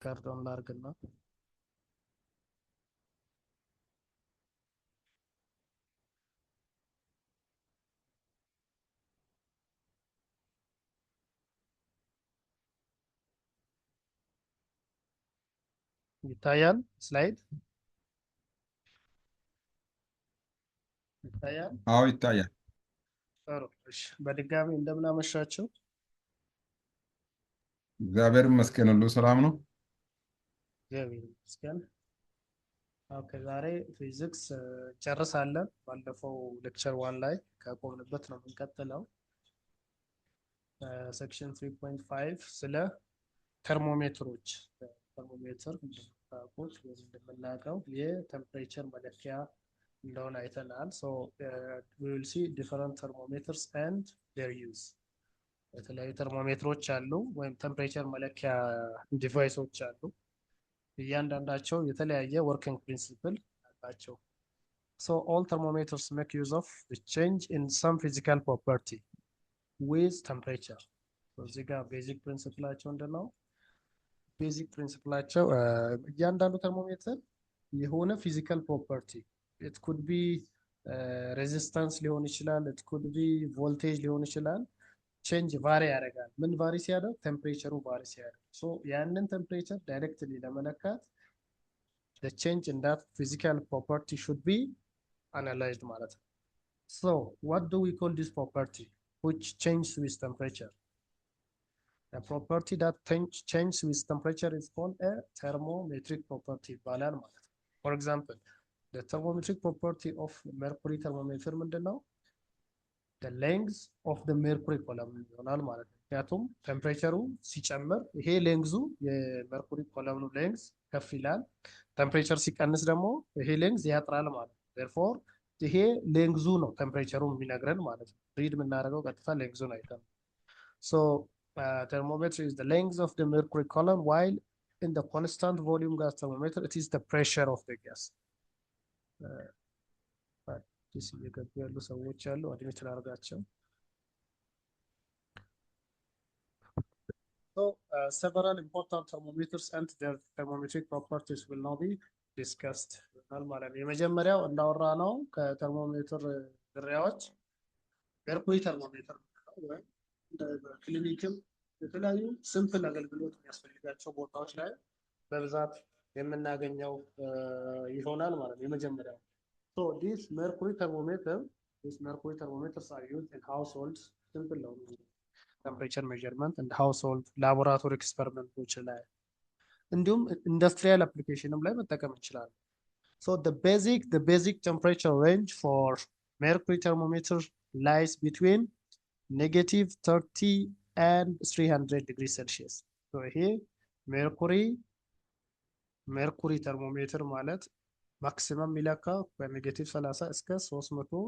ካርዶን ላርግና ይታያል። ስላይድ ይታያል። አዎ ይታያል። ጥሩ። እሺ፣ በድጋሚ እንደምን አመሻችሁ። እግዚአብሔር ይመስገን ሁሉ ሰላም ነው። እግዚአብሔር ይመስገን። ኦኬ፣ ዛሬ ፊዚክስ ጨርሳለን። ባለፈው ሌክቸር 1 ላይ ከቆምንበት ነው የምንቀጥለው። ሴክሽን 3.5 ስለ ተርሞሜትሮች ተርሞሜትር እንደምታውቁት ወይም እንደምናውቀው የቴምፕሬቸር መለኪያ እንደሆነ አይተናል። ሶ we will see different thermometers and their use። የተለያዩ ተርሞሜትሮች አሉ ወይም ቴምፕሬቸር መለኪያ ዲቫይሶች አሉ። እያንዳንዳቸው የተለያየ ወርኪንግ ፕሪንሲፕል አላቸው። So all thermometers make use of the change in some physical property with temperature። እዚህ ጋር ቤዚክ ፕሪንሲፕላቸው እንደነው ቤዚክ ፕሪንሲፕላቸው እያንዳንዱ ተርሞሜትር የሆነ ፊዚካል ፕሮፐርቲ ኢት ኩድ ቢ ሬዚስታንስ ሊሆን ይችላል፣ ኢት ኩድ ቢ ቮልቴጅ ሊሆን ይችላል። ቼንጅ ቫሪ ያደርጋል። ምን ቫሪ ሲያደርግ? ቴምፕሬቸሩ ቫሪ ሲያደርግ። ሶ ያንን ቴምፕሬቸር ዳይሬክትሊ ለመለካት the change in that physical property should be analyzed ማለት ነው። So what do we call this property which changes with temperature? A property that changes with temperature is called a thermometric property ይባላል ማለት ነው። For example, the thermometric property of mercury thermometer ምንድን ነው? The length of the mercury column ይሆናል ማለት ነው። ምክንያቱም ቴምፕሬቸሩ ሲጨምር ይሄ ሌንግዙ የመርኩሪ ኮለምኑ ሌንግዝ ከፍ ይላል። ቴምፕሬቸር ሲቀንስ ደግሞ ይሄ ሌንግዝ ያጥራል ማለት ነው። therefore ይሄ ሌንግዙ ነው ቴምፕሬቸሩ የሚነግረን ማለት ነው። ሪድ የምናደርገው ቀጥታ ሌንግዙን አይተን። so thermometer is the length of the mercury column, while in the constant volume gas thermometer it is the pressure of the gas። አዲስ እየገቡ ያሉ ሰዎች አሉ፣ አድሚት ላድርጋቸው። So several important thermometers and their thermometric properties will now be discussed ማለት ነው። የመጀመሪያው እንዳወራ ነው ከተርሞሜትር ዝርያዎች ሜርኩሪ ተርሞሜትር ወይ በክሊኒክም የተለያዩ ሲምፕል አገልግሎት የሚያስፈልጋቸው ቦታዎች ላይ በብዛት የምናገኘው ይሆናል ማለት ነው። የመጀመሪያው so these mercury thermometers are used in households simple temperature measurement and household laboratory experiments ላይ እንዲሁም ኢንዱስትሪያል አፕሊኬሽንም ላይ መጠቀም እንችላለን። so the basic temperature range for mercury thermometer lies between -30 and 300 degrees Celsius። so ይሄ ሜርኩሪ ተርሞሜትር ማለት ማክሲመም የሚለካው በ-30 እስከ 300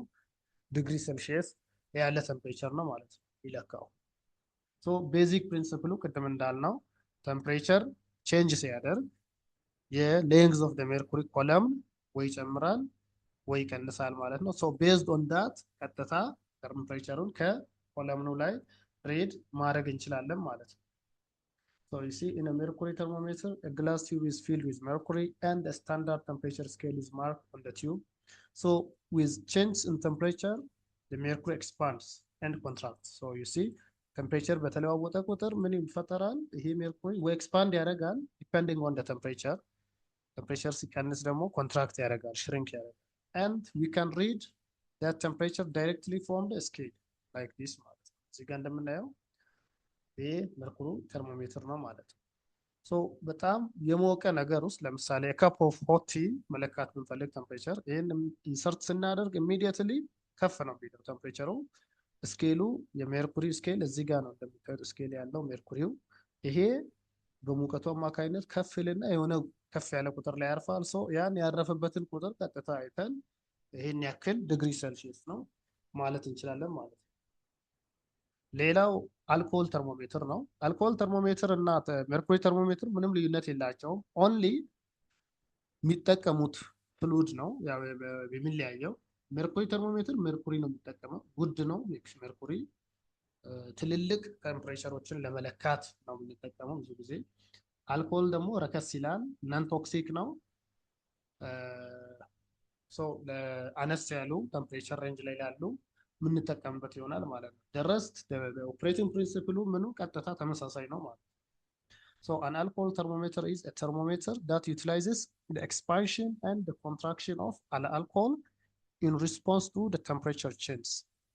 ዲግሪ ሴልሺየስ ያለ ቴምፕሬቸር ነው ማለት ነው የሚለካው። ሶ ቤዚክ ፕሪንሲፕሉ ቅድም እንዳልነው ቴምፕሬቸር ቼንጅ ሲያደርግ የሌንግዝ ኦፍ ሜርኩሪ ኮለምን ወይ ይጨምራል ወይ ይቀንሳል ማለት ነው። ሶ ቤዝድ ኦን ዳት ቀጥታ ቴምፕሬቸሩን ከኮለምኑ ላይ ሪድ ማድረግ እንችላለን ማለት ነው። So you see in a mercury thermometer, a glass tube is filled with mercury and a standard temperature scale is marked on the tube. So with change in temperature, the mercury expands and contracts. So you see temperature በተለዋወጠ ቁጥር ምን ይፈጠራል? ይሄ ሜርኩሪ ወይ ኤክስፓንድ ያደርጋል depending on the temperature. temperature ሲቀንስ ደግሞ ኮንትራክት ያደርጋል፣ shrink ያደርጋል. And we can read that temperature directly from the scale like this ማለት ነው። እዚህ ጋር እንደምናየው ይሄ መርኩሪ ተርሞሜትር ነው ማለት ነው። ሶ በጣም የሞቀ ነገር ውስጥ ለምሳሌ ካፕ ኦፍ ሆት ቲ መለካት ብንፈልግ ቴምፕሬቸር ይሄን ኢንሰርት ስናደርግ ኢሚዲየትሊ ከፍ ነው የሚለው ቴምፕሬቸሩ። ስኬሉ የሜርኩሪ ስኬል እዚህ ጋር ነው እንደምታዩት ስኬል ያለው ሜርኩሪው ይሄ በሙቀቱ አማካኝነት ከፍ ይልና የሆነ ከፍ ያለ ቁጥር ላይ ያርፋል። ሶ ያን ያረፈበትን ቁጥር ቀጥታ አይተን ይሄን ያክል ዲግሪ ሴልሺየስ ነው ማለት እንችላለን ማለት ነው። ሌላው አልኮል ተርሞሜትር ነው። አልኮል ተርሞሜትር እና ሜርኩሪ ተርሞሜትር ምንም ልዩነት የላቸውም። ኦንሊ የሚጠቀሙት ፍሉድ ነው የሚለያየው። ሜርኩሪ ተርሞሜትር ሜርኩሪ ነው የሚጠቀመው፣ ጉድ ነው ሜርኩሪ። ትልልቅ ቴምፕሬቸሮችን ለመለካት ነው የምንጠቀመው ብዙ ጊዜ። አልኮል ደግሞ ረከስ ይላል፣ ነን ቶክሲክ ነው። ሶ ለአነስ ያሉ ቴምፕሬቸር ሬንጅ ላይ ላሉ የምንጠቀምበት ይሆናል ማለት ነው። ደረስት ኦፕሬቲንግ ፕሪንሲፕሉ ምኑ ቀጥታ ተመሳሳይ ነው ማለት ነው። So an alcohol thermometer is a thermometer that utilizes the expansion and the contraction of an alcohol in response to the temperature change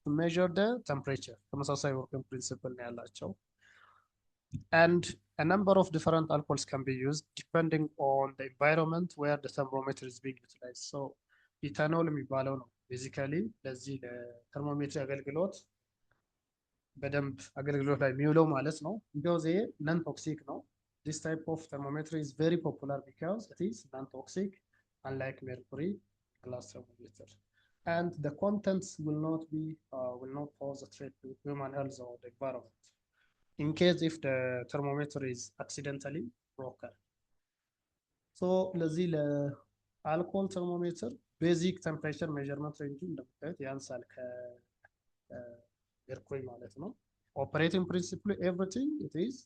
to measure the temperature. ተመሳሳይ working principle ነው ያላቸው። And a number of different alcohols can be used depending on the environment where the thermometer is being utilized. So ኢታኖል የሚባለው ነው ቤዚካሊ ለዚህ ለተርሞሜትር አገልግሎት በደንብ አገልግሎት ላይ የሚውለው ማለት ነው። ቢኮዝ ይሄ ነን ቶክሲክ ነው። This type of thermometer is very popular because it is non-toxic, unlike mercury glass thermometer, and the contents will not pose a threat to human health or the environment in case if the thermometer is accidentally broken. So ለዚህ ለአልኮል ተርሞሜትር ቤዚክ ቴምፕሬቸር ሜዠርመንት ሬንጁ እንደምታዩት ያንሳል ከሜርኩሪ ማለት ነው። ኦፕሬቲንግ ፕሪንሲፕሉ ኤቭሪቲንግ ኢት ኢዝ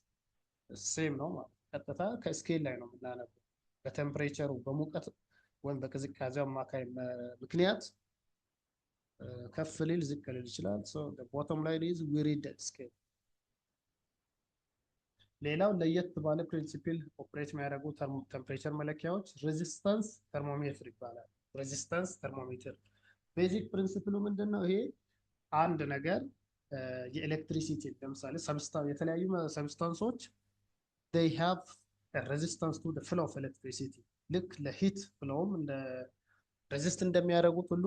ሴም ነው ማለት ቀጥታ ከስኬል ላይ ነው የምናነበው። በቴምፕሬቸሩ በሙቀት ወይም በቅዝቃዜው አማካይ ምክንያት ከፍ ሊል ዝቅ ሊል ይችላል። ሶ ዘ ቦተም ላይን ኢዝ ዊ ሪድ ዳት ስኬል። ሌላው ለየት ባለ ፕሪንሲፕል ኦፕሬት የሚያደርጉ ቴምፕሬቸር መለኪያዎች ሬዚስታንስ ተርሞሜትር ይባላል። ሬዚስታንስ ተርሞሜትር ቤዚክ ፕሪንሲፕሉ ምንድን ነው? ይሄ አንድ ነገር የኤሌክትሪሲቲ ለምሳሌ የተለያዩ ሰብስታንሶች they have a resistance to the flow of electricity ልክ ለሂት ፍሎውም እንደ ሬዚስት እንደሚያደርጉት ሁሉ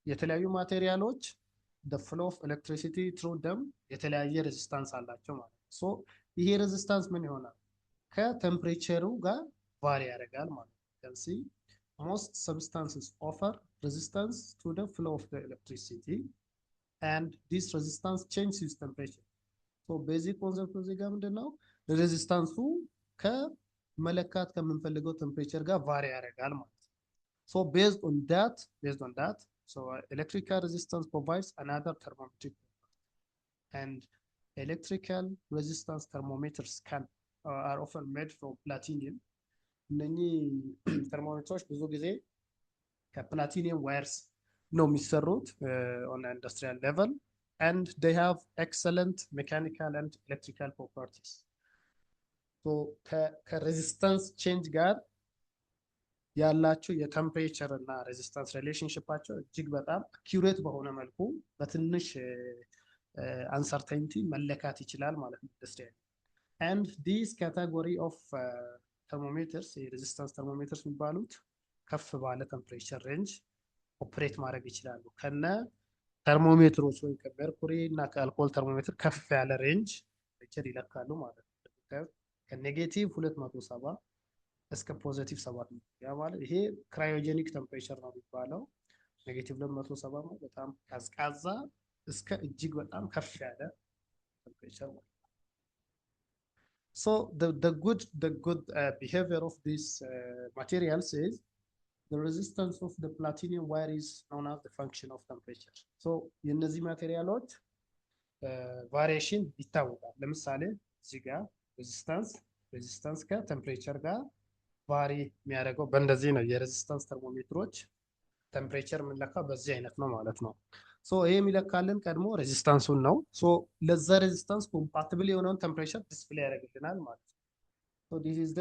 የተለያዩ ማቴሪያሎች the flow of electricity through them የተለያየ ሬዚስታንስ አላቸው ማለት ነው። ሶ ይሄ ሬዚስታንስ ምን ይሆናል? ከቴምፕሬቸሩ ጋር ቫሪ ያደርጋል ማለት ነው። can see most substances offer resistance to the flow of the electricity and this resistance changes with temperature. so basic concept እዚህ ጋር ምንድነው? ሬዚስታንሱ ከመለካት ከምንፈልገው ቴምፕሬቸር ጋር ቫሪ ያደርጋል ማለት ነው። so based on that so electrical resistance provides another thermometric and electrical resistance thermometers are often made from platinum. እነኚህ ተርሞሜትሮች ብዙ ጊዜ ከፕላቲኒየም ዋየርስ ነው የሚሰሩት on an industrial level and they have excellent mechanical and electrical properties. so ከሬዚስታንስ ቼንጅ ጋር ያላቸው የቴምፕሬቸር እና ሬዚስታንስ ሪሌሽንሺፓቸው እጅግ በጣም አኪዩሬት በሆነ መልኩ በትንሽ አንሰርቴኒቲ መለካት ይችላል ማለት ነው ኢንዱስትሪያል and this category of thermometers የሬዚስታንስ ተርሞሜትርስ የሚባሉት ከፍ ባለ ቴምፕሬቸር ሬንጅ ኦፕሬት ማድረግ ይችላሉ። ከነ ተርሞሜትሮች ወይም ከሜርኩሪ እና ከአልኮል ተርሞሜትር ከፍ ያለ ሬንጅ ቴምፕሬቸር ይለካሉ ማለት ነው። ከኔጌቲቭ 270 እስከ ፖዚቲቭ 700 ያ ማለት ይሄ ክራዮጀኒክ ቴምፕሬቸር ነው የሚባለው። ኔጌቲቭ 270 ነው በጣም ቀዝቃዛ እስከ እጅግ በጣም ከፍ ያለ ቴምፕሬቸር ነው። so the good behavior of these materials is the resistance of the platinum wire is known as the function of temperature. so የነዚህ ማቴሪያሎች ቫሪዬሽን ይታወቃል። ለምሳሌ እዚህ ጋር ሬዚስታንስ ከቴምፕሬቸር ጋር ቫሪ የሚያደርገው በእንደዚህ ነው። የሬዚስታንስ ተርሞሜትሮች ቴምፕሬቸር የምንለካው በዚህ አይነት ነው ማለት ነው። ሶ ይሄ የሚለካልን ቀድሞ ሬዚስታንሱን ነው። ሶ ለዛ ሬዚስታንስ ኮምፓቲብል የሆነውን ቴምፕሬቸር ዲስፕሌይ ያደርግልናል ማለት ነው። ሶ ዲስ ኢዝ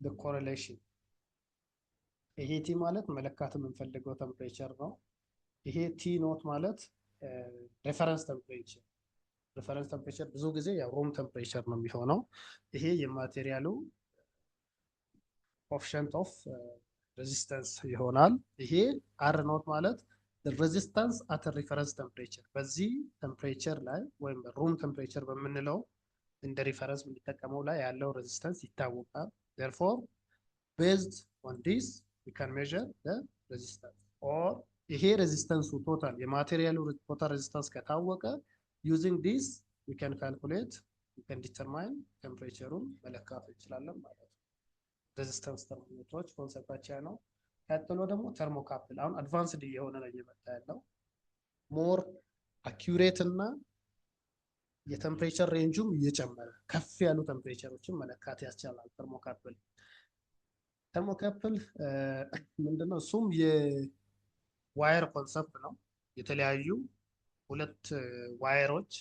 ዘ ኮሬሌሽን። ይሄ ቲ ማለት መለካት የምንፈልገው ቴምፕሬቸር ነው። ይሄ ቲ ኖት ማለት ሬፈረንስ ቴምፕሬቸር። ሬፈረንስ ቴምፕሬቸር ብዙ ጊዜ ያው ሩም ቴምፕሬቸር ነው የሚሆነው። ይሄ የማቴሪያሉ ኮኤፊሺየንት ኦፍ ሬዚስታንስ ይሆናል። ይሄ አር ኖት ማለት ሬዚስታንስ አት ሪፈረንስ ቴምፕሬቸር በዚህ ቴምፕሬቸር ላይ ወይም ሩም ቴምፕሬቸር በምንለው እንደ ሪፈረንስ የምንጠቀመው ላይ ያለው ሬዚስታንስ ይታወቃል። therefore based on this we can measure the resistance or ይሄ ሬዚስታንሱ ቶታል የማቴሪያሉ ቶታል ሬዚስታንስ ከታወቀ using this we can calculate we can determine ቴምፕሬቸሩን መለካት እንችላለን ማለት ነው። ሬዚስታንስ ተርሞሜትሮች ኮንሰፕታቸው ነው። ቀጥሎ ደግሞ ተርሞካፕል አሁን አድቫንስድ እየሆነ ነው እየመጣ ያለው ሞር አኪዩሬት እና የቴምፕሬቸር ሬንጁም እየጨመረ ከፍ ያሉ ቴምፕሬቸሮችን መለካት ያስችላል። ተርሞካፕል ምንድነው? እሱም የዋየር ኮንሰፕት ነው። የተለያዩ ሁለት ዋየሮች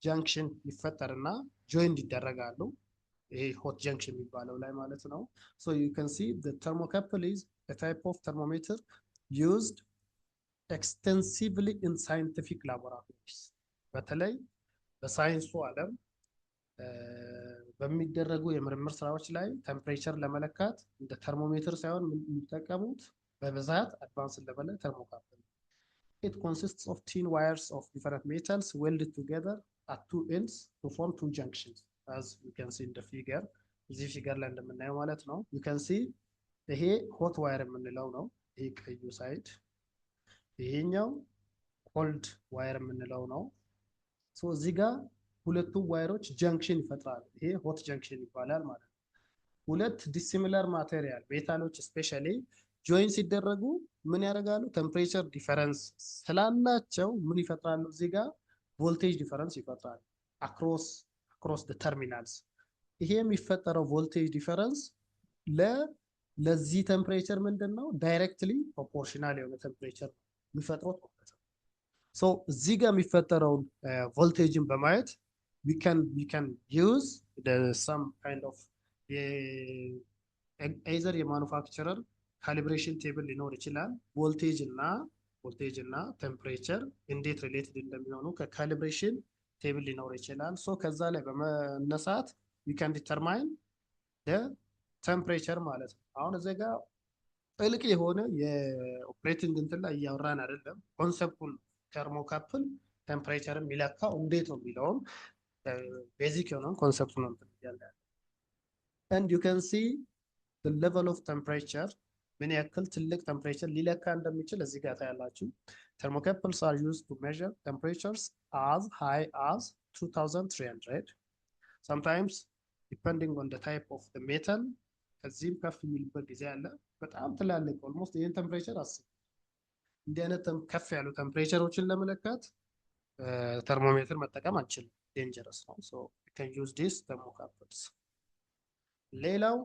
ጃንክሽን ይፈጠርና ጆይንድ ይደረጋሉ። ይሄ ሆት ጀንክሽን የሚባለው ላይ ማለት ነው። ሶ ዩ ካን ሲ ዘ ተርሞካፕል ኢዝ a type of thermometer used extensively in scientific laboratories። በተለይ በሳይንሱ ዓለም በሚደረጉ የምርምር ስራዎች ላይ ቴምፕሬቸር ለመለካት እንደ ተርሞሜትር ሳይሆን የሚጠቀሙት በብዛት አድቫንስ ለበለ ተርሞካፕል። It consists of thin wires of different metals welded together at two ends to form two junctions, as you can see in the figure. እዚህ ፊገር ላይ እንደምናየው ማለት ነው። you can see ይሄ ሆት ዋየር የምንለው ነው። ይሄ ቀዩ ሳይድ፣ ይሄኛው ኮልድ ዋየር የምንለው ነው። ሶ እዚህ ጋር ሁለቱ ዋየሮች ጀንክሽን ይፈጥራሉ። ይሄ ሆት ጀንክሽን ይባላል ማለት ነው። ሁለት ዲሲሚላር ማቴሪያል ሜታሎች ስፔሻሊ ጆይን ሲደረጉ ምን ያደርጋሉ? ቴምፕሬቸር ዲፈረንስ ስላላቸው ምን ይፈጥራሉ? እዚህ ጋር ቮልቴጅ ዲፈረንስ ይፈጥራሉ አክሮስ ደ ተርሚናልስ። ይሄ የሚፈጠረው ቮልቴጅ ዲፈረንስ ለዚህ ቴምፕሬቸር ምንድን ነው? ዳይሬክትሊ ፕሮፖርሽናል የሆነ ቴምፕሬቸር የሚፈጥሩት ማለት ነው። ሶ እዚህ ጋር የሚፈጠረውን ቮልቴጅን በማየት we can use some kind of either የማኑፋክቸረር ካሊብሬሽን ቴብል ሊኖር ይችላል። ቮልቴጅ እና ቴምፕሬቸር እንዴት ሪሌትድ እንደሚሆኑ ከካሊብሬሽን ቴብል ሊኖር ይችላል። ሶ ከዛ ላይ በመነሳት we can determine the temperature ማለት ነው። አሁን እዚህ ጋር ጥልቅ የሆነ የኦፕሬቲንግ እንትን ላይ እያወራን አይደለም። ኮንሰፕቱን ተርሞካፕል ቴምፕሬቸር የሚለካው እንዴት ነው የሚለውን ቤዚክ የሆነውን ኮንሰፕት ነው እንትን እያለ ያለ። and you can see the level of temperature ምን ያክል ትልቅ ቴምፕሬቸር ሊለካ እንደሚችል እዚህ ጋር ታያላችሁ። thermocouples are used to measure temperatures as high as 2300 sometimes depending on the type of the metal ከዚህም ከፍ የሚልበት ጊዜ አለ። በጣም ትላልቅ ኦልሞስት ይህን ቴምፕሬቸር አስብ። እንዲህ አይነት ከፍ ያሉ ቴምፕሬቸሮችን ለመለካት ተርሞሜትር መጠቀም አንችልም፣ ዴንጀረስ ነው። ሶ you can use this thermocouples። ሌላው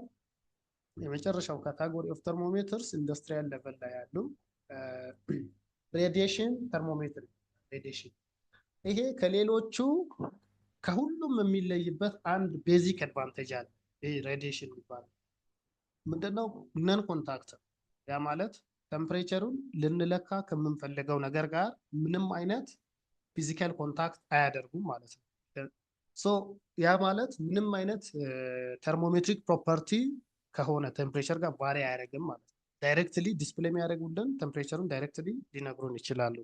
የመጨረሻው ካታጎሪ ኦፍ ተርሞሜትርስ ኢንዱስትሪያል ሌቨል ላይ ያሉ ሬዲዬሽን ተርሞሜትር። ሬዲዬሽን ይሄ ከሌሎቹ ከሁሉም የሚለይበት አንድ ቤዚክ አድቫንቴጅ አለ። ይሄ ሬዲዬሽን ይባላል። ምንድነው? ነን ኮንታክት። ያ ማለት ቴምፕሬቸሩን ልንለካ ከምንፈልገው ነገር ጋር ምንም አይነት ፊዚካል ኮንታክት አያደርጉም ማለት ነው። ሶ ያ ማለት ምንም አይነት ተርሞሜትሪክ ፕሮፐርቲ ከሆነ ቴምፕሬቸር ጋር ቫሪ አያደርግም ማለት ነው። ዳይሬክትሊ ዲስፕሌይ የሚያደርጉልን ቴምፕሬቸሩን ዳይሬክትሊ ሊነግሩን ይችላሉ።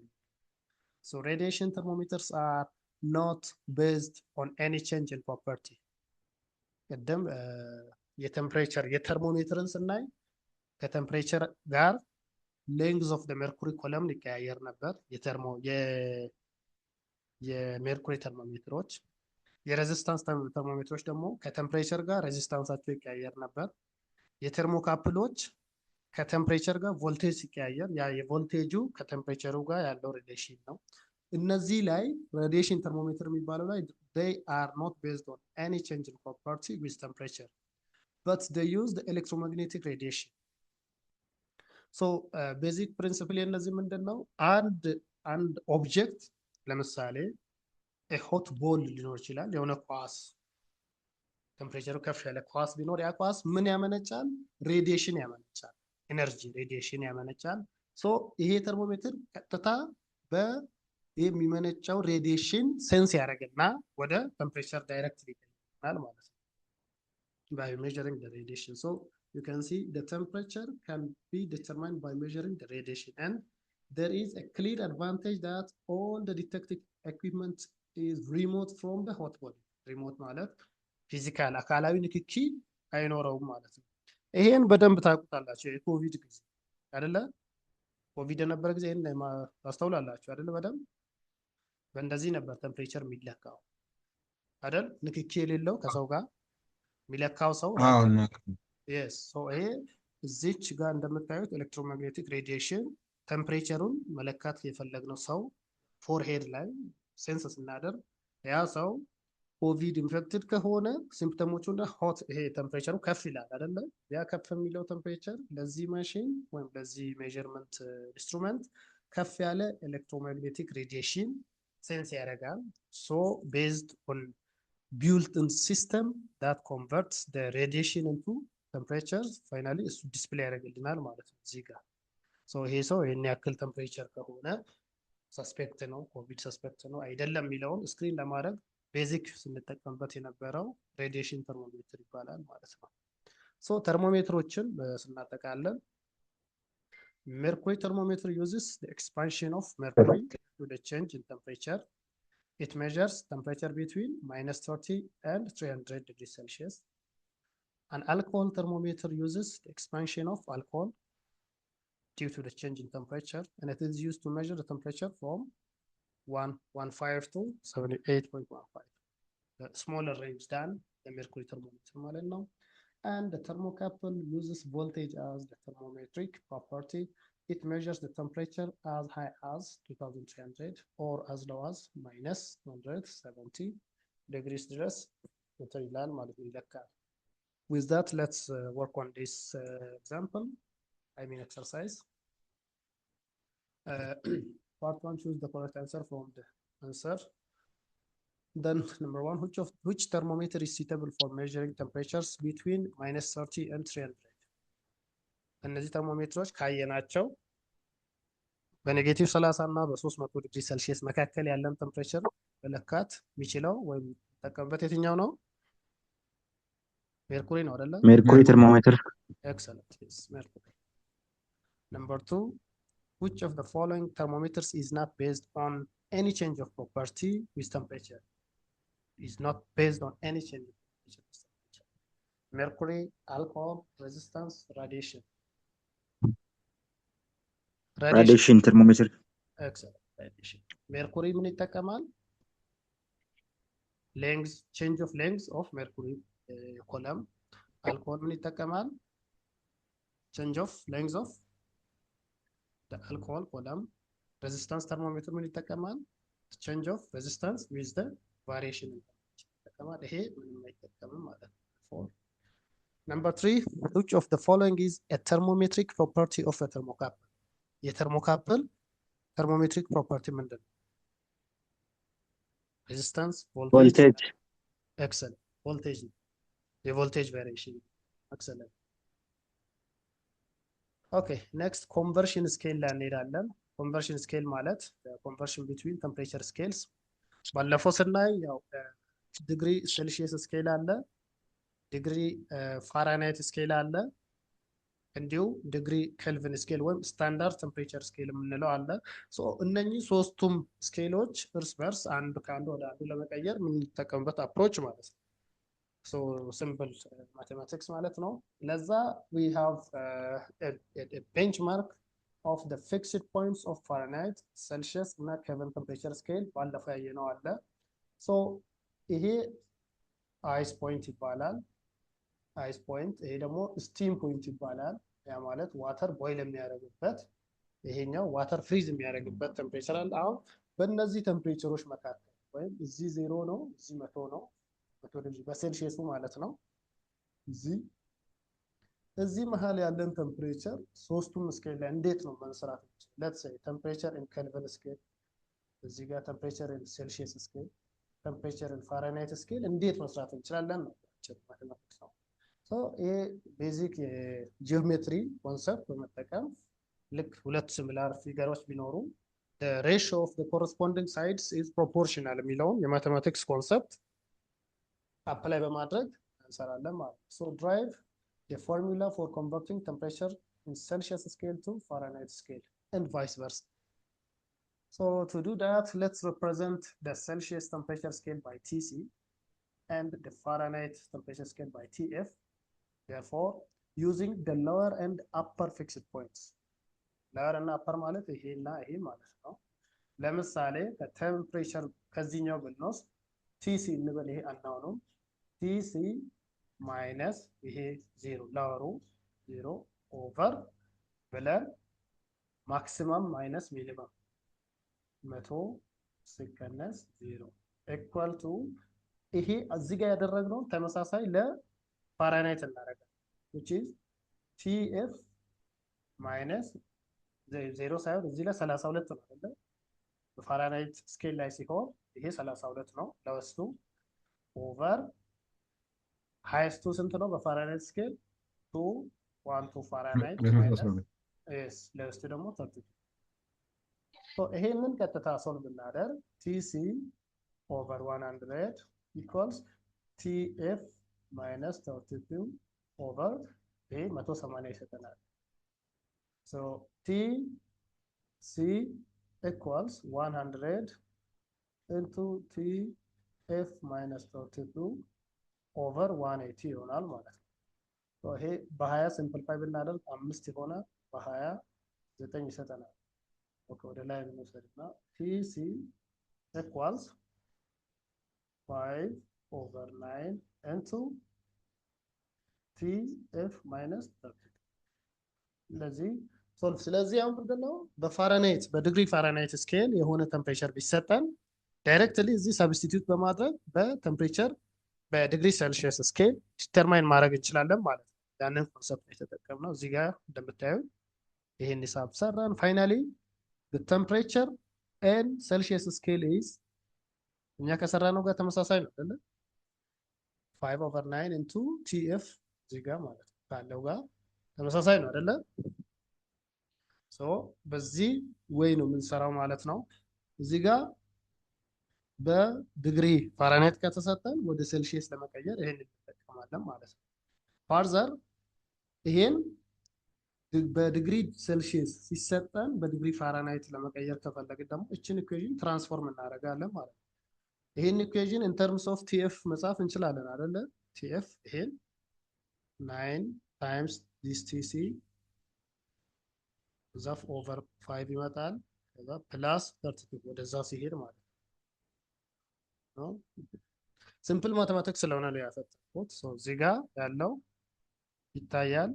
ሶ ሬዲዬሽን ተርሞሜትርስ አር ኖት ቤዝድ ኦን ኤኒ ቼንጅ ኢን ፕሮፐርቲ። ቀደም የቴምፕሬቸር የተርሞሜትርን ስናይ ከቴምፕሬቸር ጋር ሌንግዝ ኦፍ ሜርኩሪ ኮለም ሊቀያየር ነበር። የሜርኩሪ ተርሞሜትሮች፣ የሬዚስታንስ ተርሞሜትሮች ደግሞ ከቴምፕሬቸር ጋር ሬዚስታንሳቸው ይቀያየር ነበር። የተርሞካፕሎች ከቴምፕሬቸር ጋር ቮልቴጅ ሲቀያየር ያ የቮልቴጁ ከቴምፕሬቸሩ ጋር ያለው ሬዲዬሽን ነው። እነዚህ ላይ ሬዲዬሽን ተርሞሜትር የሚባለው ላይ they are not based on any change in property with temperature but they use the electromagnetic radiation. so basic principle የነዚህ ምንድነው? አንድ ኦብጀክት ለምሳሌ ሆት ቦል ሊኖር ይችላል። የሆነ ኳስ ቴምፕሬቸሩ ከፍ ያለ ኳስ ቢኖር ያ ኳስ ምን ያመነጫል? ሬዲዬሽን ያመነጫል፣ ኤነርጂ ሬዲዬሽን ያመነጫል። ሶ ይሄ ተርሞሜትር ቀጥታ የሚመነጫው ሬዲዬሽን ሴንስ ያደርግና ወደ ቴምፕሬቸር ዳይሬክትሊ ይቀየራል ማለት ነው by measuring the radiation. So you can see the temperature can be determined by measuring the radiation, and there is a clear advantage that all the detecting equipment is remote from the hot body. remote ማለት ፊዚካል አካላዊ ንክኪ አይኖረውም ማለት ነው። ይሄን በደንብ ታውቁታላችሁ። የኮቪድ ጊዜ አይደለ? ኮቪድ የነበረ ጊዜ ይሄን ታስተውላላችሁ አይደለ? በደንብ በእንደዚህ ነበር ቴምፕሬቸር የሚለካው አይደል? ንክኪ የሌለው ከሰው ጋር የሚለካው ሰው yes so ይሄ እዚች ጋር እንደምታዩት ኤሌክትሮማግኔቲክ ሬዲዬሽን ቴምፕሬቸሩን መለካት የፈለግነው ሰው ፎርሄድ ላይ ሴንስ ስናደርግ ያ ሰው ኮቪድ ኢንፌክትድ ከሆነ ሲምፕተሞቹ እንደ ሆት ይሄ ቴምፕሬቸሩ ከፍ ይላል አይደለ? ያ ከፍ የሚለው ቴምፕሬቸር ለዚህ ማሽን ወይም ለዚህ ሜዠርመንት ኢንስትሩመንት ከፍ ያለ ኤሌክትሮማግኔቲክ ሬዲዬሽን ሴንስ ያደርጋል። ሶ ቤዝድ ኦን built-in system that converts the radiation into temperature finally እሱ ዲስፕሌይ ያደርግልናል ማለት ነው እዚህ ጋር። ሶ ይሄ ሰው ይሄን ያክል ቴምፕሬቸር ከሆነ ሰስፔክት ነው ኮቪድ ሰስፔክት ነው አይደለም የሚለውን ስክሪን ለማድረግ ቤዚክ ስንጠቀምበት የነበረው ሬዲዬሽን ተርሞሜትር ይባላል ማለት ነው። ሶ ተርሞሜትሮችን ስናጠቃለን ሜርኩሪ ተርሞሜትር uses the expansion of mercury to the change in temperature. It measures temperature between -30 and 300 degrees Celsius. An alcohol thermometer uses the expansion of alcohol due to the change in temperature, and it is used to measure the temperature from 115 to 78.15. The smaller range than the mercury thermometer. And the thermocouple uses voltage as the thermometric property. It measures the temperature as high as 2300 or as low as -170 degrees Celsius. With that, let's work on this example. Exercise. Part 1, choose the correct answer from the answer. Then number 1, which thermometer is suitable for measuring temperatures between -30 and 300? እነዚህ ተርሞሜትሮች ካየናቸው በኔጌቲቭ 30 እና በ300 ዲግሪ ሴልሺየስ መካከል ያለን ቴምፕሬቸር መለካት የሚችለው ወይም ተጠቀምበት የትኛው ነው? ሜርኩሪ ነው አይደለ? ሜርኩሪ ተርሞሜትር። Excellent. Yes, mercury. Number 2, which of the following thermometers is not based on any change of property with temperature? Is not based on any change of temperature. Mercury, alcohol, resistance, radiation. ራዲዬሽን ተርሞሜትር። Excellent. Radiation. Mercury ምን ይጠቀማል? Length, change of length of mercury column. Alcohol ምን ይጠቀማል? Change of length of the alcohol column. Resistance thermometer ምን ይጠቀማል? Change of resistance with the variation ይጠቀማል። ይሄ ምንም አይጠቀምም ማለት ነው። Number 3, which of the following is a thermometric property of a thermocouple? የተርሞካፕል ተርሞሜትሪክ ፕሮፐርቲ ምንድን ነው? ሬዚስታንስ፣ ቮልቴጅ። ኤክሰለንት። ቮልቴጅ ነው፣ የቮልቴጅ ቫሪዬሽን። ኤክሰለንት። ኦኬ ኔክስት ኮንቨርሽን ስኬል ላይ እንሄዳለን። ኮንቨርሽን ስኬል ማለት ኮንቨርሽን ቢትዊን ቴምፕሬቸር ስኬልስ። ባለፈው ስናይ ያው ዲግሪ ሴልሺየስ ስኬል አለ፣ ዲግሪ ፋራናይት ስኬል አለ፣ እንዲሁም ዲግሪ ኬልቪን ስኬል ወይም ስታንዳርድ ቴምፕሬቸር ስኬል የምንለው አለ። ሶ እነኚህ ሶስቱም ስኬሎች እርስ በርስ አንዱ ከአንዱ ወደ አንዱ ለመቀየር የምንጠቀምበት አፕሮች ማለት ነው። ሶ ሲምፕል ማቴማቲክስ ማለት ነው። ለዛ we have a benchmark of the fixed points of Fahrenheit, Celsius እና Kelvin temperature scale ባለፈው ያየነው አለ። ሶ ይሄ አይስ ፖይንት ይባላል። አይስ ፖይንት፣ ይሄ ደግሞ ስቲም ፖይንት ይባላል። ያ ማለት ዋተር ቦይል የሚያደርግበት፣ ይሄኛው ዋተር ፍሪዝ የሚያደርግበት ቴምፕሬቸር አለ። አሁን በእነዚህ ቴምፕሬቸሮች መካከል ወይም እዚህ 0 ነው፣ እዚህ 100 ነው፣ 100 ዲግሪ በሴልሺየሱ ማለት ነው። እዚህ መሀል ያለን ቴምፕሬቸር ሶስቱም ስኬል ላይ እንዴት ነው መስራት እንችላለን? ሌትስ ሴይ ቴምፕሬቸር ኢን ኬልቪን ስኬል፣ እዚህ ጋር ቴምፕሬቸር ኢን ሴልሺየስ ስኬል፣ ቴምፕሬቸር ኢን ፋራናይት ስኬል እንዴት መስራት እንችላለን ነው ማቴማቲክስ ነው። ሶ ይሄ ቤዚክ የጂኦሜትሪ ኮንሰፕት በመጠቀም ልክ ሁለት ሲሚላር ፊገሮች ቢኖሩ the ratio of the corresponding sides is proportional የሚለውን የማቴማቲክስ ኮንሰፕት አፕላይ በማድረግ እንሰራለን ማለት ነው። ሶ ድራይቭ the formula for converting temperature in Celsius scale to Fahrenheit scale and vice versa. So to do that, let's represent the Celsius temperature scale by TC and the Fahrenheit temperature scale by TF. Therefore, using the lower and upper fixed points. lower and upper ማለት ይሄና ይሄ ማለት ነው። ለምሳሌ ከቴምፕሬቸር ከዚህኛው ብንወስድ ቲሲ እንበል፣ ይሄ አናው ነው። ቲሲ ማይነስ ይሄ 0 ላወሩ 0 ኦቨር ብለን ማክሲመም ማይነስ ሚኒመም 100 ሲቀነስ 0 ኢኳል ቱ ይሄ እዚህ ጋር ያደረግነው ተመሳሳይ ለፋራናይት እናደርጋለን which is TF ማይነስ 0 ሳይሆን እዚህ ላይ 32 ነው አይደል? በፋራናይት ስኬል ላይ ሲሆን ይሄ 32 ነው ለውስጡ ኦቨር ሃይስቱ ስንት ነው በፋራናይት ስኬል 2 ፋራናይት ማይነስ ለውስጡ ደግሞ 32 ይሄንን ቀጥታ ሶልቭ ብናደርግ TC over 100 equals TF minus 32 over 180 ይሰጠናል። So TC equals 100 into TF minus 32 over 180 ይሆናል ማለት ነው። So ይሄ በ20 ሲምፕሊፋይ ብናደርግ 5 ይሆናል በ20 9 ይሰጠናል። ኦኬ ወደ ላይ እንወስድና TC equals 5 over 9 into TF minus 30 ስለዚህ ሶልቭ ስለዚህ አሁን ምንድነው በፋራናይት በዲግሪ ፋራናይት ስኬል የሆነ ቴምፕሬቸር ቢሰጠን ዳይሬክትሊ እዚህ ሰብስቲቲዩት በማድረግ በቴምፕሬቸር በዲግሪ ሴልሺየስ ስኬል ዲተርማይን ማድረግ እንችላለን ማለት ነው። ያንን ኮንሰፕት ነው የተጠቀምነው። እዚህ ጋር እንደምታዩ ይሄን ሂሳብ ሰራን። ፋይናሊ the temperature and Celsius scale is እኛ ከሰራነው ጋር ተመሳሳይ ነው አይደል? 5 over 9 into TF እዚህ ጋር ማለት ነው ካለው ጋር ተመሳሳይ ነው አይደል? ሶ በዚህ ወይ ነው የምንሰራው ማለት ነው። እዚህ ጋር በዲግሪ ፋራናይት ከተሰጠን ወደ ሴልሺየስ ለመቀየር ይሄን እንጠቀማለን ማለት ነው። ፋርዘር ይሄን በዲግሪ ሴልሺየስ ሲሰጠን በዲግሪ ፋራናይት ለመቀየር ከፈለግን ደግሞ እችን ኢኩዌሽን ትራንስፎርም እናደርጋለን ማለት ነው። ይሄን ኢኩዌሽን ኢን ተርምስ ኦፍ ቲኤፍ መጻፍ እንችላለን አይደለ? ቲኤፍ ይሄን 9 ታይምስ ዲስ ቲሲ ዛፍ ኦቨር 5 ይመጣል ከዛ ፕላስ 32 ወደዛ ሲሄድ ማለት ነው። ሲምፕል ማቴማቲክስ ስለሆነ ነው ያፈጠርኩት። ሶ እዚህ ጋር ያለው ይታያል።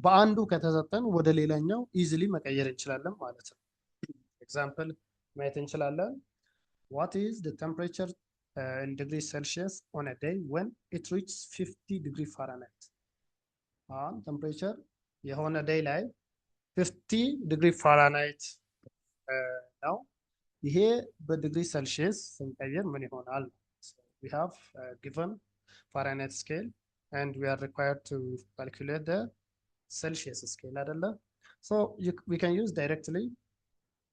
በአንዱ ከተሰጠን ወደ ሌላኛው ኢዚሊ መቀየር እንችላለን ማለት ነው። ኤግዛምፕል ማየት እንችላለን። what is the temperature in degrees Celsius on a day when it reaches 50 degree Fahrenheit? ቴምፕሬቸር የሆነ ዴይ ላይ 50 ዲግሪ ፋራናይት ነው። ይሄ በዲግሪ ሴልሺየስ ስንቀይር ምን ይሆናል? we have given Fahrenheit scale and we are required to calculate the Celsius scale አይደለ? so we can use directly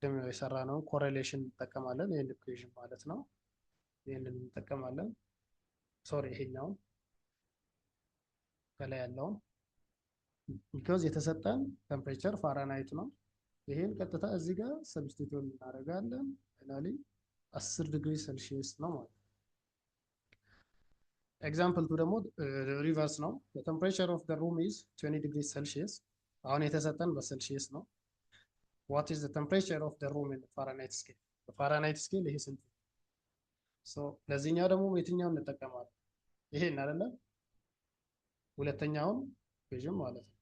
ደም የሰራ ነው ኮሬሌሽን እንጠቀማለን። ይሄን ኢኩዌሽን ማለት ነው። ይሄንን እንጠቀማለን። ሶሪ ይሄኛው ከላይ ያለውን because የተሰጠን ቴምፕሬቸር ፋራናይት ነው። ይሄን ቀጥታ እዚህ ጋር ሰብስቲቱት እናደርጋለን። ፋይናሊ 10 ዲግሪ ሴልሺየስ ነው ማለት ነው። ኤግዛምፕል 2 ደግሞ ሪቨርስ ነው። the temperature of the room is 20 degrees Celsius አሁን የተሰጠን በሴልሺየስ ነው። what is the temperature of the room in the Fahrenheit scale? በፋራናይት ስኬል ይሄ ስንት? ሶ ለዚህኛው ደግሞ የትኛውን እንጠቀማለን? ይሄን አይደለ? ሁለተኛውን ኢኩዌሽን ማለት ነው።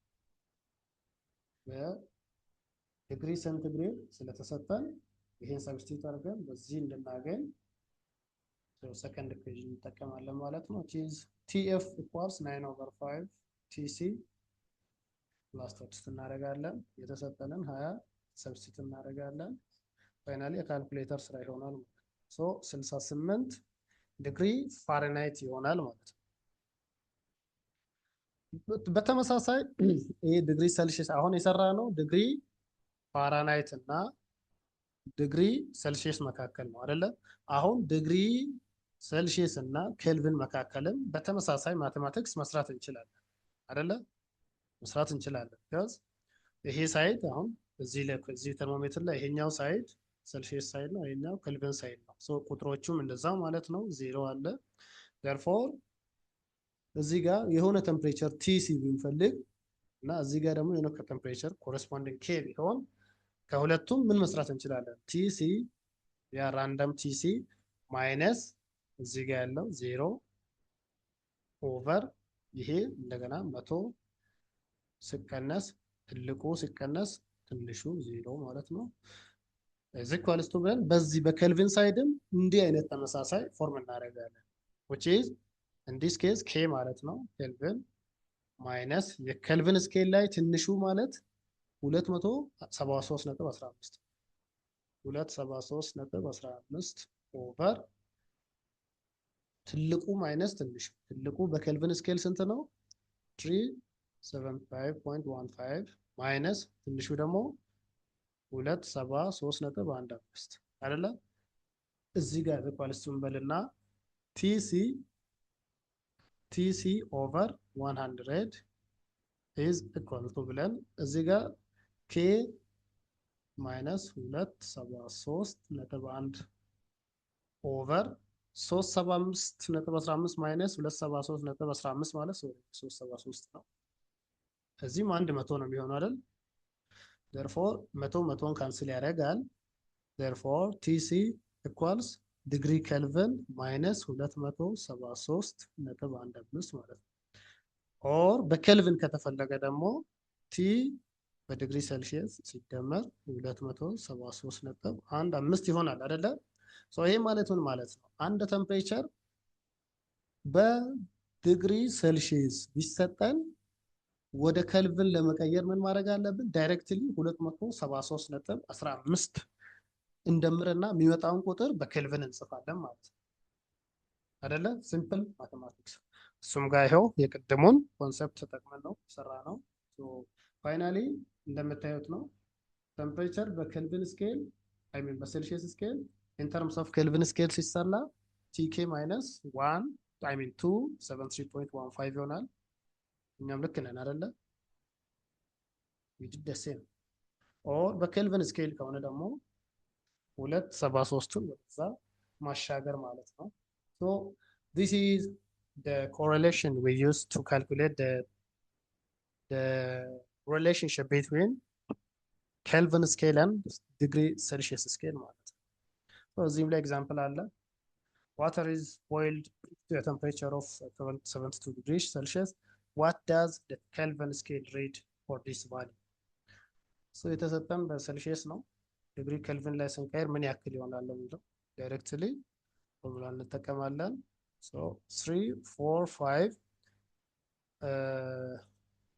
በዲግሪ ሴንቲግሬድ ስለተሰጠን ይሄን ሰብስቲቱት አድርገን በዚህ እንድናገኝ ሰከንድ ኢኩዌሽን እንጠቀማለን ማለት ነው። TF equals 9 over 5 TC ፕላስ 32 እናደርጋለን። የተሰጠንን 20 ሰብስቲቱት እናደርጋለን። ፋይናሊ የካልኩሌተር ስራ ይሆናል ማለት ነው። ሶ 68 ዲግሪ ፋራናይት ይሆናል ማለት ነው። በተመሳሳይ ይሄ ዲግሪ ሴልሺየስ አሁን የሰራ ነው ዲግሪ ፋራናይት እና ዲግሪ ሴልሺየስ መካከል ነው አይደለ? አሁን ዲግሪ ሴልሺየስ እና ኬልቪን መካከልም በተመሳሳይ ማቴማቲክስ መስራት እንችላለን አይደለ? መስራት እንችላለን። because ይሄ ሳይድ አሁን እዚህ ተርሞሜትር ላይ ይሄኛው ሳይድ ሴልሺየስ ሳይድ ነው፣ ይሄኛው ኬልቪን ሳይድ ነው። ሶ ቁጥሮቹም እንደዛው ማለት ነው። 0 አለ። therefore እዚህ ጋር የሆነ ቴምፕሬቸር ቲሲ ብንፈልግ እና እዚህ ጋር ደግሞ የሆነ ቴምፕሬቸር ኮረስፖንዲንግ ኬ ቢሆን ከሁለቱም ምን መስራት እንችላለን? ቲሲ ያ ራንደም ቲሲ ማይነስ እዚህ ጋር ያለው 0 ኦቨር ይሄ እንደገና 100 ሲቀነስ ትልቁ ሲቀነስ ትንሹ 0 ማለት ነው። is equals to ብለን በዚህ በኬልቪን ሳይድም እንዲህ አይነት ተመሳሳይ ፎርም እናደርጋለን which is in this case k ማለት ነው ኬልቪን ማይነስ የኬልቪን ስኬል ላይ ትንሹ ማለት 273.15 273.15 ኦቨር ትልቁ ማይነስ ትልቁ በኬልቪን ስኬል ስንት ነው 375.15 ማይነስ ትንሹ ደግሞ 273.15 አይደለ እዚህ ጋር ኢኳልስቱን በልና TC over 100 is equal to ብለን እዚህ ጋር K minus 273.1 over 375.15 minus 273.15 ማለት 373 ነው እዚህም 100 ነው የሚሆነው አይደል therefore 100 ካንስል ያደርጋል therefore TC equals ዲግሪ ኬልቪን ማይነስ 273.15 ማለት ነው ኦር በኬልቪን ከተፈለገ ደግሞ ቲ በዲግሪ ሴልሺየስ ሲደመር 273.15 ይሆናል አይደለ ሶ ይሄ ማለት ምን ማለት ነው አንድ ቴምፕሬቸር በዲግሪ ሴልሺየስ ቢሰጠን ወደ ኬልቪን ለመቀየር ምን ማድረግ አለብን ዳይሬክትሊ 273.15 እንደምርና የሚመጣውን ቁጥር በኬልቪን እንጽፋለን ማለት ነው አይደለ ሲምፕል ማቴማቲክስ እሱም ጋር ይሄው የቅድሙን ኮንሰፕት ተጠቅመን ነው ሰራ ነው ሶ ፋይናሊ እንደምታዩት ነው ቴምፕሬቸር በኬልቪን ስኬል አይ ሚን በሴልሺየስ ስኬል ኢን ተርምስ ኦፍ ኬልቪን ስኬል ሲሰላ TK minus 1 I mean 273.15 ይሆናል እኛም ልክ ነን አይደለ we did the same or በኬልቪን ስኬል ከሆነ ደግሞ 273ን ወደዛ ማሻገር ማለት ነው so this is the correlation we use to calculate the relationship between Kelvin scale and degree Celsius scale ማለት ነው so እዚህም ላይ ኤግዛምፕል አለ water is boiled to a temperature of 72 degrees Celsius what does the Kelvin scale read for this value so የተሰጠን በሴልሺየስ ነው ዲግሪ ኬልቪን ላይ ስንቀይር ምን ያክል ይሆናል ነው ዳይሬክትሊ ፎርሙላ እንጠቀማለን so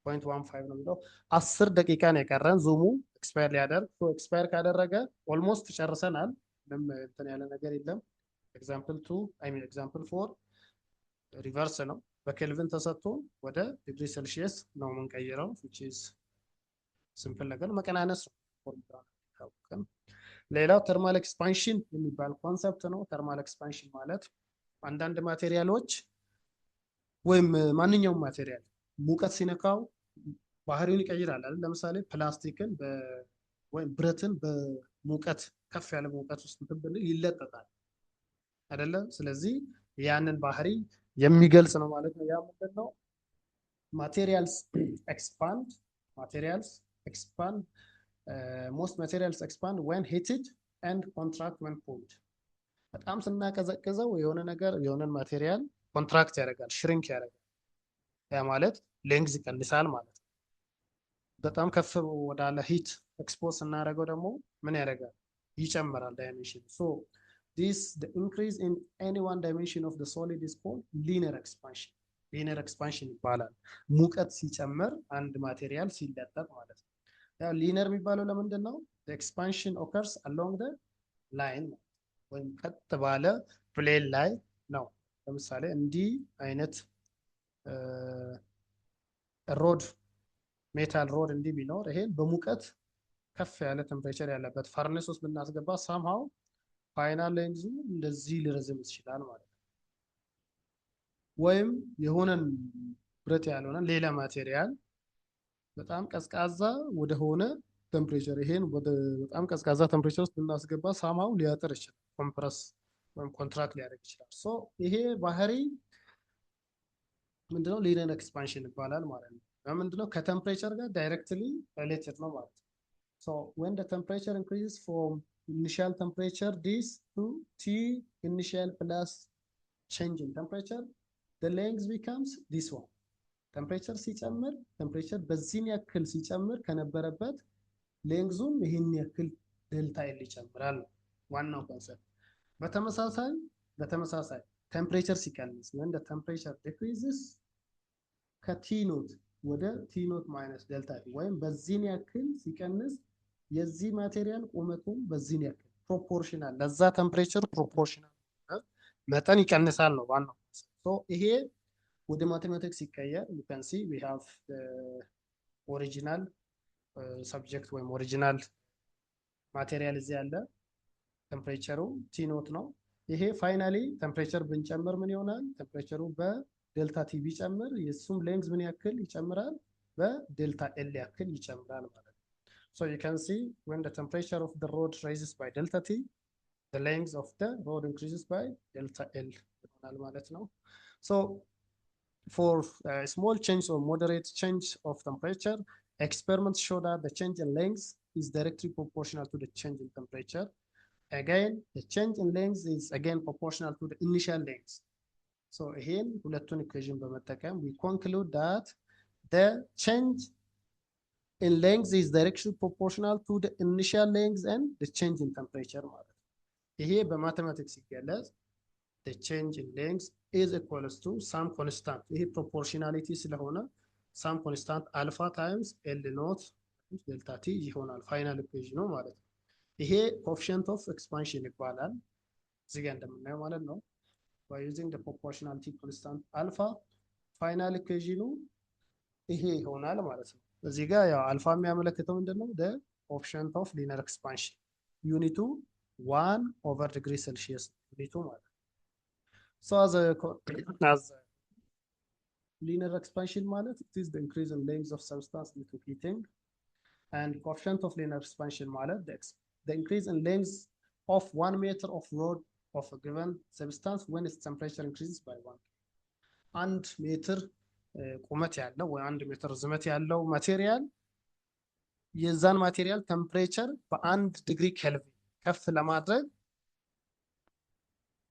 345.15 ነው የሚለው 10 ደቂቃ ነው የቀረን ዙሙ ኤክስፓየር ሊያደርግ so ኤክስፓየር ካደረገ ኦልሞስት ጨርሰናል ምንም እንትን ያለ ነገር የለም ኤግዛምፕል 2 አይ ሚን ኤግዛምፕል 4 ሪቨርስ ነው በኬልቪን ተሰጥቶ ወደ ዲግሪ ሴልሺየስ ነው የምንቀይረው which is ሲምፕል ነገር መቀናነስ ፎርሙላ ሌላው ተርማል ኤክስፓንሽን የሚባል ኮንሰፕት ነው ተርማል ኤክስፓንሽን ማለት አንዳንድ ማቴሪያሎች ወይም ማንኛውም ማቴሪያል ሙቀት ሲነካው ባህሪውን ይቀይራል አይደል ለምሳሌ ፕላስቲክን ወይም ብረትን በሙቀት ከፍ ያለ ሙቀት ውስጥ ትብል ይለጠጣል አይደለ ስለዚህ ያንን ባህሪ የሚገልጽ ነው ማለት ነው ያ ምንድነው ማቴሪያልስ expand most materials expand when heated and contract when cooled በጣም ስናቀዘቅዘው የሆነ ነገር የሆነ ማቴሪያል ኮንትራክት ያደርጋል ሽሪንክ ያደርጋል ያ ማለት ሌንግዝ ይቀንሳል ማለት ነው በጣም ከፍ ወዳለ ሂት ኤክስፖዝ እናደርገው ደግሞ ምን ያደርጋል ይጨምራል ዳይሜንሽን so the increase in any one dimension of the solid is called linear expansion ይባላል ሙቀት ሲጨምር አንድ ማቴሪያል ሲለጠጥ ማለት ነው ያው ሊነር የሚባለው ለምንድን ነው the expansion occurs along the line ወይም ቀጥ ባለ ፕሌን ላይ ነው ለምሳሌ እንዲህ አይነት ሜታል ሮድ እንዲህ ቢኖር ይሄን በሙቀት ከፍ ያለ ቴምፕሬቸር ያለበት ፈርነስ ውስጥ ብናስገባ somehow ፋይናል ሌንግዙ እንደዚህ ሊረዝም ይችላል ማለት ነው ወይም የሆነን ብረት ያልሆነ ሌላ ማቴሪያል በጣም ቀዝቃዛ ወደ ሆነ ቴምፕሬቸር ይሄን ወደ በጣም ቀዝቃዛ ቴምፕሬቸር ውስጥ ብናስገባ ሳማው ሊያጠር ይችላል ኮምፕረስ ወይም ኮንትራክት ሊያደርግ ይችላል ሶ ይሄ ባህሪ ምንድነው ሊኒየር ኤክስፓንሽን ይባላል ማለት ነው ምንድነው ከቴምፕሬቸር ጋር ዳይሬክትሊ ሪሌትድ ነው ማለት ነው ሶ when the temperature increases from initial temperature this to T initial plus change in temperature the length becomes this one ቴምፕሬቸር ሲጨምር ቴምፕሬቸር በዚህን ያክል ሲጨምር ከነበረበት ሌንግዙም ይሄን ያክል ዴልታ ኤል ይጨምራል ዋናው ኮንሰፕት። በተመሳሳይ ቴምፕሬቸር ሲቀንስ when the temperature decreases ከቲ ኖት ወደ ቲ ኖት ማይነስ ዴልታ ቲ ወይም በዚህን ያክል ሲቀንስ የዚህ ማቴሪያል ቁመቱም በዚህን ያክል ፕሮፖርሽናል ለዛ ቴምፕሬቸር ፕሮፖርሽናል መጠን ይቀንሳል ነው ዋናው። ሶ ይሄ ወደ ማቴማቲክስ ሲቀየር you can see we have the original subject ወይም ኦሪጂናል ማቴሪያል እዚህ ያለ ቴምፕሬቸሩ ቲ ኖት ነው። ይሄ ፋይናሊ ቴምፕሬቸር ብንጨምር ምን ይሆናል? ቴምፕሬቸሩ በዴልታ ቲ ቢጨምር የሱም ሌንግዝ ምን ያክል ይጨምራል? በዴልታ ኤል ያክል ይጨምራል ማለት ነው። So you can see when the temperature of the rod rises by delta T, the length of the rod increases by delta L ይሆናል ማለት ነው። So for a small change or moderate change of temperature, experiments show that the change in length is directly proportional to the change in temperature. Again, the change in length is again proportional to the initial length. So here, ሁለቱን equation በመጠቀም we conclude that the change in length is directly proportional to the initial length and the change in temperature ማለት ነው። ይሄ በማቴማቲክስ ሲገለጽ the change in length is equals to some constant። ይሄ proportionality ስለሆነ some constant alpha times L naught delta T ይሆናል ፋይናል ኢኩዌሽኑ ማለት ነው። ይሄ coefficient of expansion ይባላል እዚህ ጋር እንደምናየው ማለት ነው። by using the proportionality constant alpha ፋይናል ኢኩዌሽኑ ይሄ ይሆናል ማለት ነው። እዚህ ጋር ያው አልፋ የሚያመለክተው ምንድነው? the coefficient of linear expansion ዩኒቱ 1 over degree Celsius ዩኒቱ ማለት ነው። So as linear expansion ማለት it is the increase in length of substance due to heating, and coefficient of linear expansion ማለት the increase in length of 1 meter of rod of a given substance when its temperature increases by 1. 1 ሜትር ቁመት ያለው ወይ 1 ሜትር ርዝመት ያለው ማቴሪያል የዛን ማቴሪያል ቴምፕሬቸር በ1 ዲግሪ ኬልቪን ከፍ ለማድረግ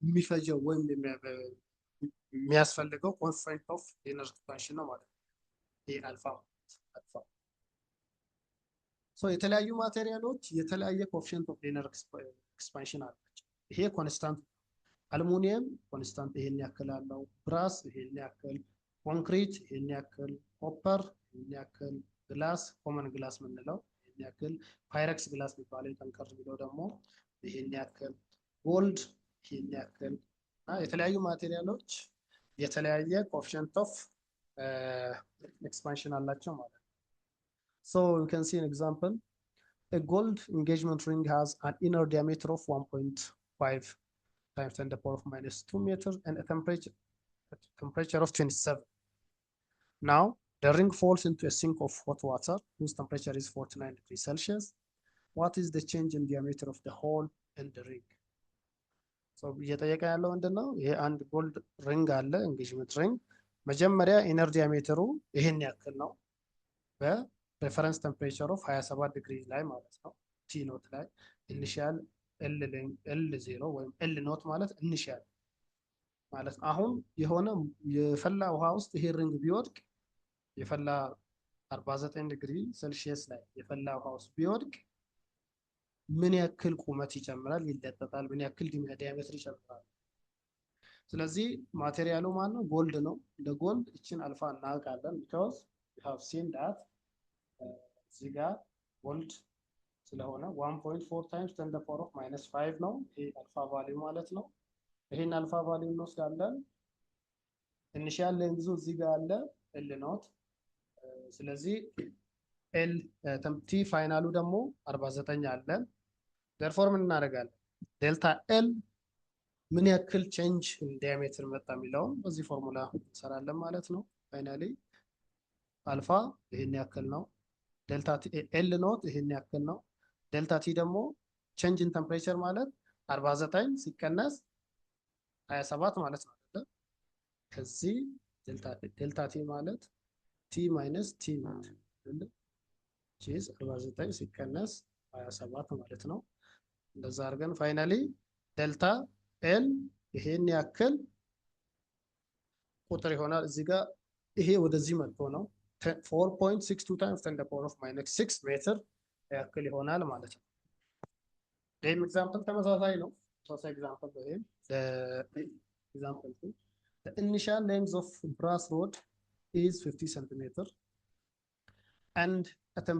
የሚፈጀው ወይም የሚያስፈልገው ኮንሰንት ኦፍ ሊነር ኤክስፓንሽን ነው ማለት ነው። ይሄ አልፋ ሶ የተለያዩ ማቴሪያሎች የተለያየ ኮኤፊሺየንት ኦፍ ሊነር ኤክስፓንሽን አላቸው። ይሄ ኮንስታንት አሉሚኒየም ኮንስታንት ይሄን ያክል አለው፣ ብራስ ይሄን ያክል፣ ኮንክሪት ይሄን ያክል፣ ኮፐር ይሄን ያክል፣ ግላስ ኮመን ግላስ የምንለው ይሄን ያክል፣ ፓይረክስ ግላስ የሚባለው ጠንከር የሚለው ደግሞ ይሄን ያክል፣ ጎልድ ይሄን ያክል እና የተለያዩ ማቴሪያሎች የተለያየ ኮኤፊሺየንት ኦፍ ኤክስፓንሽን አላቸው ማለት ነው። So you can see an example. A gold engagement ring has an inner diameter of 1.5 times 10 to the power of minus 2 meters and a temperature of 27. Now the ring falls into a sink of hot water whose temperature is 49 degrees Celsius. What is the change in diameter of the hole in the ring? So እየጠየቀ ያለው ምንድነው? ይሄ አንድ ጎልድ ሪንግ አለ ኤንጌጅመንት ሪንግ መጀመሪያ ኢነር ዲያሜተሩ ይሄን ያክል ነው በሬፈረንስ ቴምፕሬቸር ኦፍ 27 ዲግሪ ላይ ማለት ነው ቲ ኖት ላይ ኢኒሺያል ኤል 0 ወይም ኤል ኖት ማለት ኢኒሺያል ማለት ነው። አሁን የሆነ የፈላ ውሃ ውስጥ ይሄ ሪንግ ቢወድቅ የፈላ 49 ዲግሪ ሴልሺየስ ላይ የፈላ ውሃ ውስጥ ቢወድቅ ምን ያክል ቁመት ይጨምራል ይለጠጣል፣ ምን ያክል ዲያሜትር ይጨምራል። ስለዚህ ማቴሪያሉ ማን ነው? ጎልድ ነው። ለጎልድ እችን አልፋ እናውቃለን because we have seen that እዚህ ጋር ጎልድ ስለሆነ 1.4 times 10 to the power of minus 5 ነው ይሄ አልፋ ቫልዩ ማለት ነው። ይሄን አልፋ ቫልዩ እንወስዳለን። ኢኒሺያል ሌንግዙ እዚህ ጋር አለ ኤል ኖት። ስለዚህ ኤል ቲ ፋይናሉ ደግሞ 49 አለ። therefore ምን እናደርጋለን? ዴልታ ኤል ምን ያክል ቼንጅ ኢን ዲያሜትር መጣ የሚለውን በዚህ ፎርሙላ እንሰራለን ማለት ነው። ፋይናሊ አልፋ ይሄን ያክል ነው፣ ዴልታ ቲ ኤል ኖት ይሄን ያክል ነው፣ ዴልታ ቲ ደግሞ ቼንጅ ኢን ቴምፕሬቸር ማለት 49 ሲቀነስ 27 ማለት ነው አይደል? ከዚህ ዴልታ ቲ ማለት ቲ ማይነስ ቲ ማለት አይደል? ቺዝ 49 ሲቀነስ 27 ማለት ነው። እንደዛ አድርገን ፋይናሊ ዴልታ ኤል ይሄን ያክል ቁጥር ይሆናል። እዚህ ጋር ይሄ ወደዚህ መጥቶ ነው 4.62 times 10 to the power of minus 6 ሜትር ያክል ይሆናል ማለት ነው። ይህም ኤግዛምፕል ተመሳሳይ ነው። ተመሳሳይ ኤግዛምፕል ነው። ይህም ኤግዛምፕል the initial length of brass rod is 50 centimeter and at a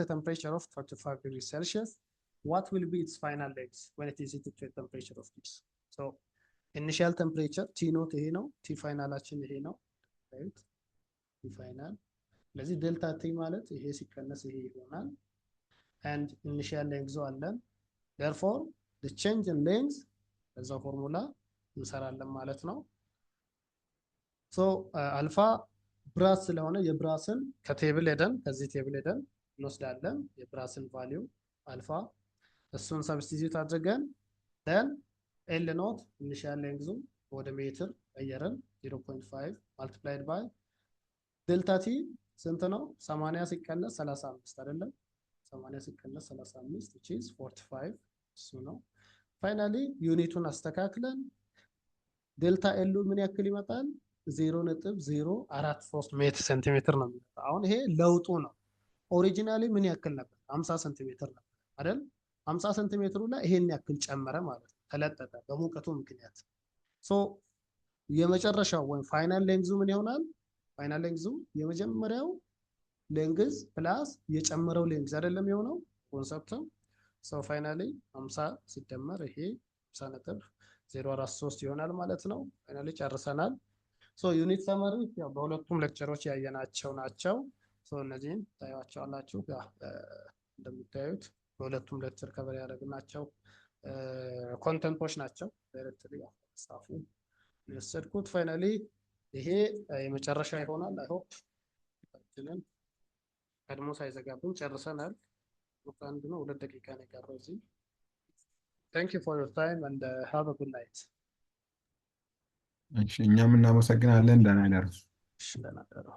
temperature of 35 degrees Celsius, what will be its final length when it is heated to a temperature of this? So initial temperature T naught ይሄ ነው፣ T ፋይናላችን ይሄ ነው። right? T final ስለዚህ ዴልታ T ማለት ይሄ ሲቀነስ ይሄ ይሆናል and initial length አለን therefore the change in length በዛ ፎርሙላ እንሰራለን ማለት ነው። ሶ አልፋ ብራስ ስለሆነ የብራስን ከቴብል ሄደን ከዚህ ቴብል ሄደን እንወስዳለን የብራስን ቫልዩ አልፋ እሱን ሰብስቲቲዩት አድርገን then ኤል ኖት ኢኒሺያል ሌንግዙ ወደ ሜትር ቀየረን 0.5 multiplied by ዴልታ ቲ ስንት ነው? 80 ሲቀነስ 35 አይደለም? 80 ሲቀነስ 35 which is 45 እሱ ነው። ፋይናሊ ዩኒቱን አስተካክለን ዴልታ ኤሉ ምን ያክል ይመጣል? 0.043 ሜትር ሴንቲሜትር ነው የሚመጣው። አሁን ይሄ ለውጡ ነው። ኦሪጂናሊ ምን ያክል ነበር? 50 ሴንቲሜትር ነበር አይደል? 50 ሴንቲሜትሩ ላይ ይሄን ያክል ጨመረ ማለት ነው፣ ተለጠጠ በሙቀቱ ምክንያት። ሶ የመጨረሻው ወይም ፋይናል ሌንግዙ ምን ይሆናል? ፋይናል ሌንግዙ የመጀመሪያው ሌንግዝ ፕላስ የጨመረው ሌንግዝ አይደለም የሆነው ኮንሰፕቱ። ሶ ፋይናሊ 50 ሲደመር ይሄ 50.043 ይሆናል ማለት ነው። ፋይናሊ ጨርሰናል። ሶ ዩኒት ሰመሪ ያው በሁለቱም ሌክቸሮች ያየናቸው ናቸው። ሶ እነዚህን ታዩዋቸዋላችሁ። ያ እንደምታዩት በሁለቱም ሌክቸር ከበር ያደረግናቸው ኮንተንቶች ናቸው። ዳይሬክትሊ ያው ጻፉ የወሰድኩት። ፋይናሊ ይሄ የመጨረሻ ይሆናል። አይ ሆፕ ታችንን ቀድሞ ሳይዘጋብን ጨርሰናል። አንድ ነው 2 ደቂቃ ነው የቀረው እዚህ። Thank you for your time and have a good night. እሺ እኛም እናመሰግናለን። ደህና ይደሩ። ደህና ይደሩ።